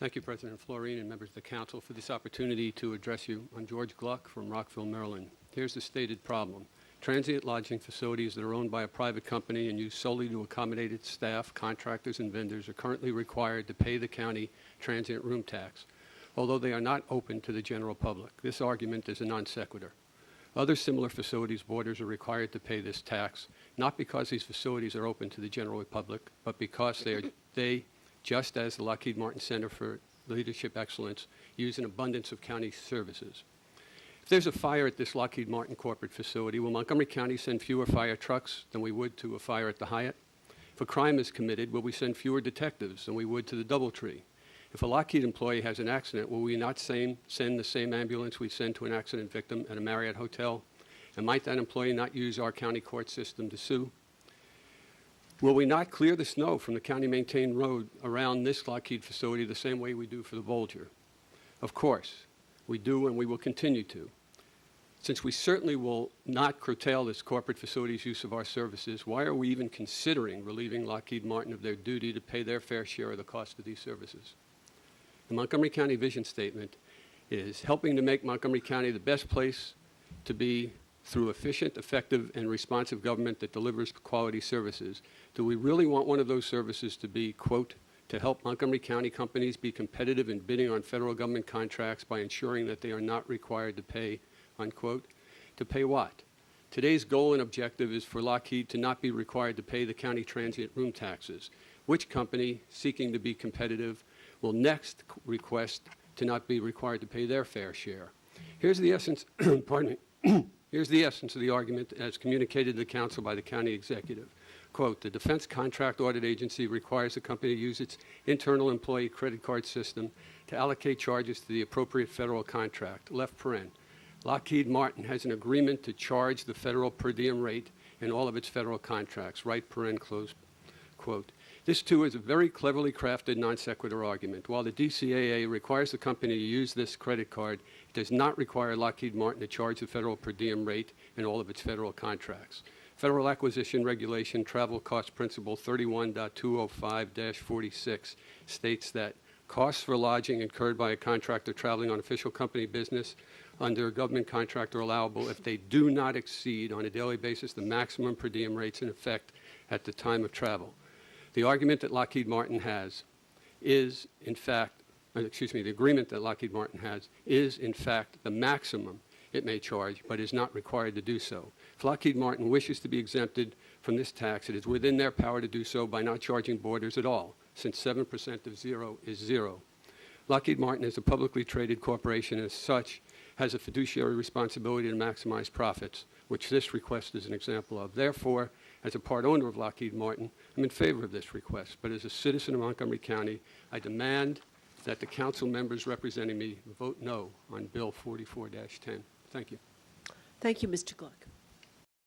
Thank you, President Florine and members of the Council, for this opportunity to address you. I'm George Gluck from Rockville, Maryland. Here's the stated problem. Transient lodging facilities that are owned by a private company and used solely to accommodate its staff, contractors, and vendors are currently required to pay the county transient room tax, although they are not open to the general public. This argument is a non sequitur. Other similar facilities' boarders are required to pay this tax, not because these facilities are open to the general public, but because they, just as the Lockheed Martin Center for Leadership Excellence, use an abundance of county services. If there's a fire at this Lockheed Martin corporate facility, will Montgomery County send fewer fire trucks than we would to a fire at the Hyatt? If a crime is committed, will we send fewer detectives than we would to the DoubleTree? If a Lockheed employee has an accident, will we not send the same ambulance we send to an accident victim at a Marriott hotel? And might that employee not use our county court system to sue? Will we not clear the snow from the county-maintained road around this Lockheed facility the same way we do for the Bolger? Of course, we do, and we will continue to. Since we certainly will not curtail this corporate facility's use of our services, why are we even considering relieving Lockheed Martin of their duty to pay their fair share of the cost of these services? The Montgomery County Vision Statement is helping to make Montgomery County the best place to be through efficient, effective, and responsive government that delivers quality services. Do we really want one of those services to be, quote, to help Montgomery County companies be competitive in bidding on federal government contracts by ensuring that they are not required to pay, unquote? To pay what? Today's goal and objective is for Lockheed to not be required to pay the county transient room taxes. Which company seeking to be competitive will next request to not be required to pay their fair share? Here's the essence, pardon me. Here's the essence of the argument as communicated to the Council by the county executive. Quote, the Defense Contract Audit Agency requires the company to use its internal employee credit card system to allocate charges to the appropriate federal contract. Left paren. Lockheed Martin has an agreement to charge the federal per diem rate in all of its federal contracts. Right paren, close quote. This, too, is a very cleverly crafted non sequitur argument. While the DCAA requires the company to use this credit card, it does not require Lockheed Martin to charge the federal per diem rate in all of its federal contracts. Federal Acquisition Regulation Travel Cost Principle 31.205-46 states that costs for lodging incurred by a contractor traveling on official company business under a government contract are allowable if they do not exceed on a daily basis the maximum per diem rates in effect at the time of travel. The argument that Lockheed Martin has is, in fact, the agreement that Lockheed Martin has is, in fact, the maximum it may charge, but is not required to do so. If Lockheed Martin wishes to be exempted from this tax, it is within their power to do so by not charging boarders at all, since 7% of zero is zero. Lockheed Martin is a publicly traded corporation and as such has a fiduciary responsibility to maximize profits, which this request is an example of. Therefore, as a part owner of Lockheed Martin, I'm in favor of this request, but as a citizen of Montgomery County, I demand that the council members representing me vote no on Bill 44-10. Thank you. Thank you, Mr. Gluck.